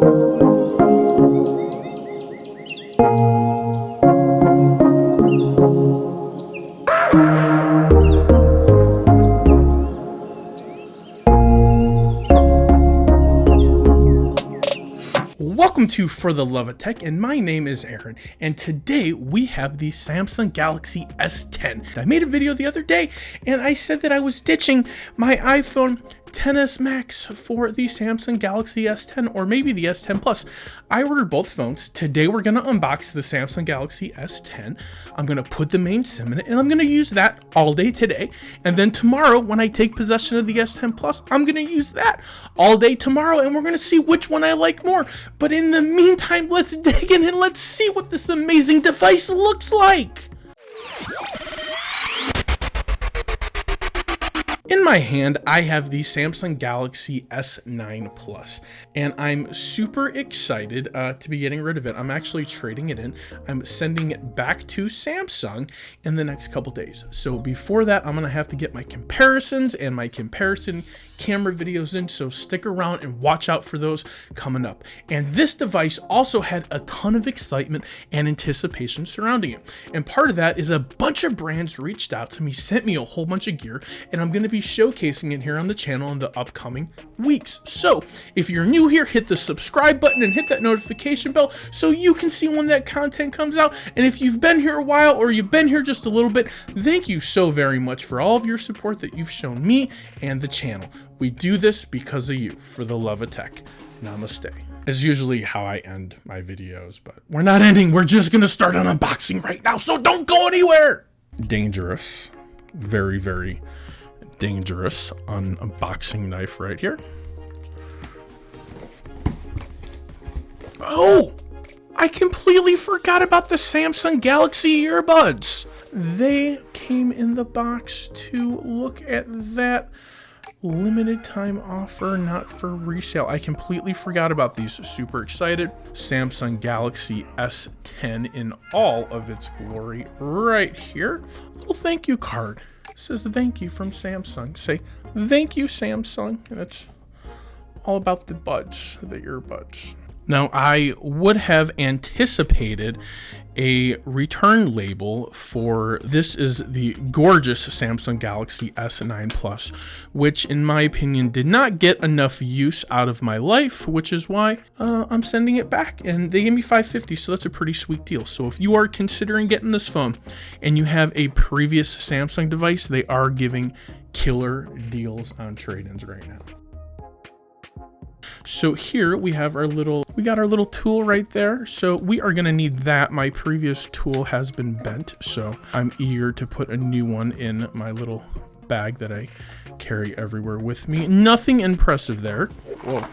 Welcome to For the Love of Tech, and my name is Aaron, and today we have the Samsung Galaxy S10. I made a video the other day, and I said that I was ditching my iPhone XS Max for the Samsung Galaxy S10, or maybe the S10 Plus. I ordered both phones. Today we're going to unbox the Samsung Galaxy S10. I'm going to put the main SIM in it, and I'm going to use that all day today. And then tomorrow, when I take possession of the S10 Plus, I'm going to use that all day tomorrow, and we're going to see which one I like more. But in the meantime, let's dig in and let's see what this amazing device looks like. In my hand, I have the Samsung Galaxy S9 Plus, and I'm super excited to be getting rid of it. I'm actually trading it in. I'm sending it back to Samsung in the next couple days. So before that, I'm gonna have to get my comparisons and my comparison camera videos in, so stick around and watch out for those coming up. And this device also had a ton of excitement and anticipation surrounding it. And part of that is a bunch of brands reached out to me, sent me a whole bunch of gear, and I'm gonna be showcasing it here on the channel in the upcoming weeks. So if you're new here, hit the subscribe button and hit that notification bell so you can see when that content comes out. And if you've been here a while or you've been here just a little bit, thank you so very much for all of your support that you've shown me and the channel. We do this because of you, for the love of tech. Namaste. Is usually how I end my videos, but we're not ending. We're just gonna start an unboxing right now, so don't go anywhere. Dangerous, very, very dangerous unboxing knife right here. Oh, I completely forgot about the Samsung Galaxy earbuds. They came in the box too. Look at that. Limited time offer, not for resale. I completely forgot about these. Super excited. Samsung Galaxy S10 in all of its glory right here. Little thank you card. It says thank you from Samsung. Say thank you, Samsung. And it's all about the buds, the earbuds. Now, I would have anticipated a return label for this is the gorgeous Samsung Galaxy S9 Plus, which in my opinion did not get enough use out of my life, which is why I'm sending it back. And they gave me $550, so that's a pretty sweet deal. So if you are considering getting this phone and you have a previous Samsung device, they are giving killer deals on trade-ins right now. So here we have our little tool right there. So we are gonna need that. My previous tool has been bent, so I'm eager to put a new one in my little bag that I carry everywhere with me. Nothing impressive there. Whoa,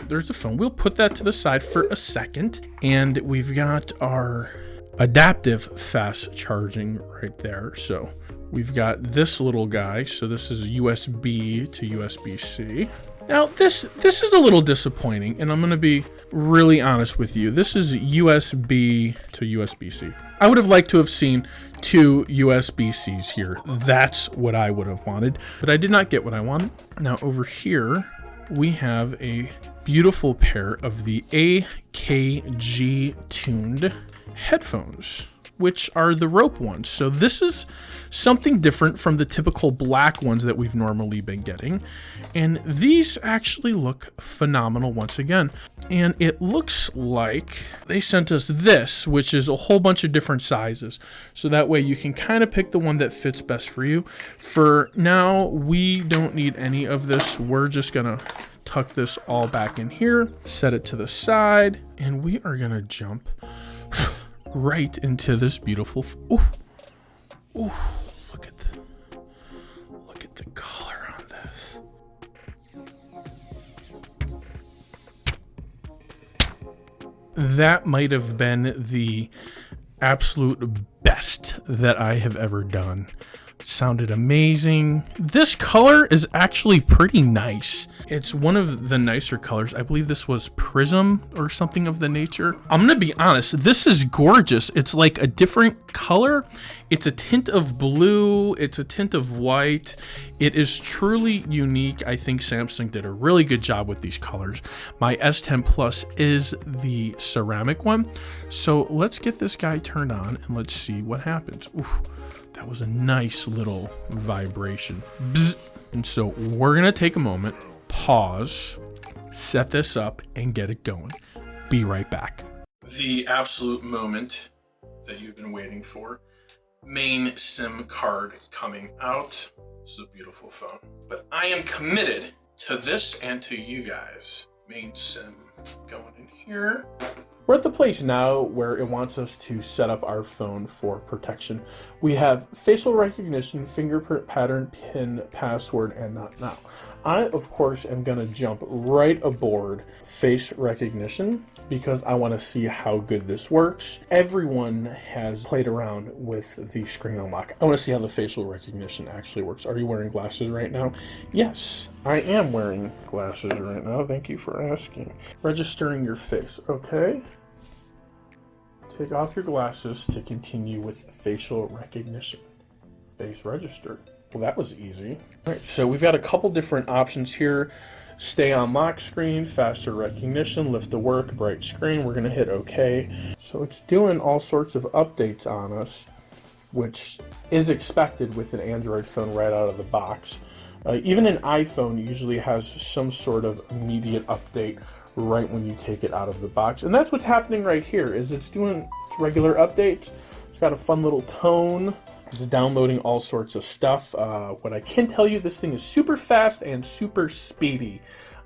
there's the phone. We'll put that to the side for a second. And we've got our adaptive fast charging right there. So we've got this little guy. So this is USB to USB-C. Now, this is a little disappointing, and I'm going to be really honest with you. This is USB to USB-C. I would have liked to have seen two USB-Cs here. That's what I would have wanted, but I did not get what I wanted. Now, over here, we have a beautiful pair of the AKG-tuned headphones, which are the rope ones. So this is something different from the typical black ones that we've normally been getting. And these actually look phenomenal once again. And it looks like they sent us this, which is a whole bunch of different sizes. So that way you can kind of pick the one that fits best for you. For now, we don't need any of this. We're just gonna tuck this all back in here, set it to the side, and we are gonna jump right into this beautiful. Ooh, look at the color on this. That might have been the absolute best that I have ever done. Sounded amazing. This color is actually pretty nice. It's one of the nicer colors. I believe this was Prism or something of the nature. I'm gonna be honest, this is gorgeous. It's like a different color, it's a tint of blue, it's a tint of white. It is truly unique. I think Samsung did a really good job with these colors. My S10 Plus is the ceramic one. So let's get this guy turned on and let's see what happens. Ooh, that was a nice little vibration. Bzz. And so we're gonna take a moment, pause, set this up, and get it going. Be right back. The absolute moment that you've been waiting for. Main SIM card coming out. This is a beautiful phone. But I am committed to this and to you guys. Main SIM going in here. We're at the place now where it wants us to set up our phone for protection. We have facial recognition, fingerprint pattern, PIN, password, and not now. I, of course, am going to jump right aboard face recognition because I want to see how good this works. Everyone has played around with the screen unlock. I want to see how the facial recognition actually works. Are you wearing glasses right now? Yes, I am wearing glasses right now. Thank you for asking. Registering your face. Okay. Take off your glasses to continue with facial recognition. Face registered. Well, that was easy. All right, so we've got a couple different options here. Stay on lock screen, faster recognition, lift to work, bright screen. We're going to hit OK. So it's doing all sorts of updates on us, which is expected with an Android phone right out of the box. Even an iPhone usually has some sort of immediate update right when you take it out of the box. And that's what's happening right here, is it's doing its regular updates. It's got a fun little tone. It's downloading all sorts of stuff. What I can tell you, this thing is super fast and super speedy.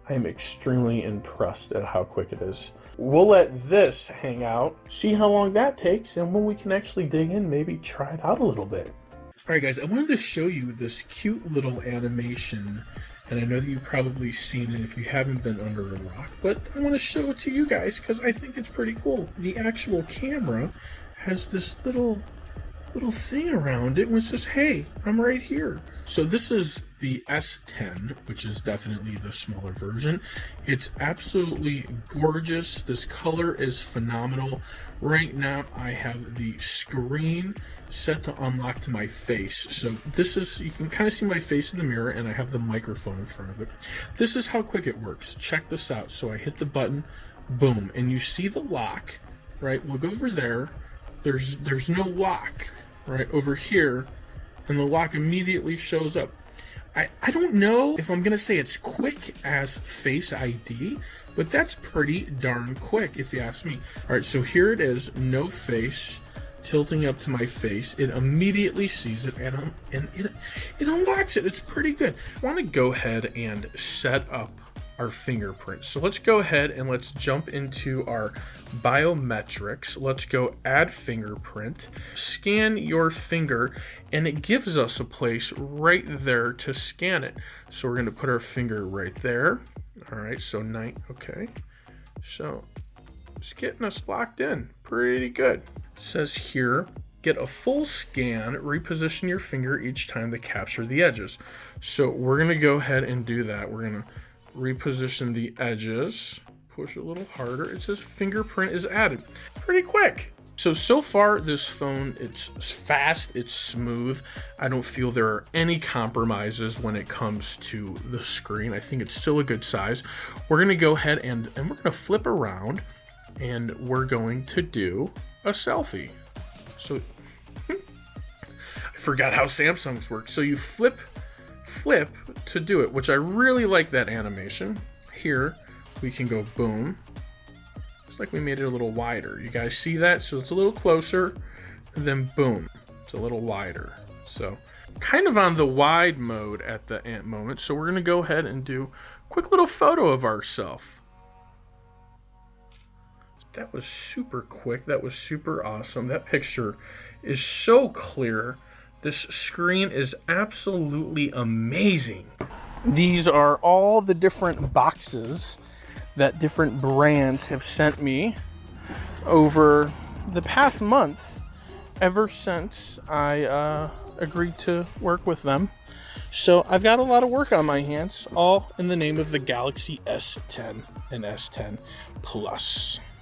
I am extremely impressed at how quick it is. We'll let this hang out, see how long that takes, and when we can actually dig in, maybe try it out a little bit. Alright guys, I wanted to show you this cute little animation, and I know that you've probably seen it if you haven't been under a rock, but I want to show it to you guys because I think it's pretty cool. The actual camera has this little thing around it which says, hey, I'm right here. So this is the S10, which is definitely the smaller version. It's absolutely gorgeous. This color is phenomenal. Right now I have the screen set to unlock to my face. So this is, you can kind of see my face in the mirror and I have the microphone in front of it. This is how quick it works. Check this out. So I hit the button, boom, and you see the lock, right? We'll go over there. There's no lock right over here, and the lock immediately shows up. I don't know if I'm gonna say it's quick as Face ID, but that's pretty darn quick if you ask me. All right, so here it is, no face, tilting up to my face. It immediately sees it and it unlocks it. It's pretty good. I want to go ahead and set up our fingerprint. So let's go ahead and let's jump into our biometrics. Let's go add fingerprint, scan your finger, and it gives us a place right there to scan it. So we're going to put our finger right there. All right, so okay. So it's getting us locked in pretty good. It says here, get a full scan, reposition your finger each time to capture the edges. So we're going to go ahead and do that. We're going to reposition the edges, push a little harder. It says fingerprint is added. Pretty quick. So far this phone, it's fast, it's smooth. I don't feel there are any compromises when it comes to the screen. I think it's still a good size. We're gonna go ahead and we're gonna flip around and we're going to do a selfie. So I forgot how Samsungs work. So you flip to do it, which I really like that animation. Here we can go boom. It's like we made it a little wider. You guys see that? So it's a little closer, and then boom, it's a little wider. So kind of on the wide mode at the moment. So we're gonna go ahead and do a quick little photo of ourselves. That was super quick. That was super awesome. That picture is so clear. This screen is absolutely amazing. These are all the different boxes that different brands have sent me over the past month, ever since I agreed to work with them. So I've got a lot of work on my hands, all in the name of the Galaxy S10 and S10 Plus.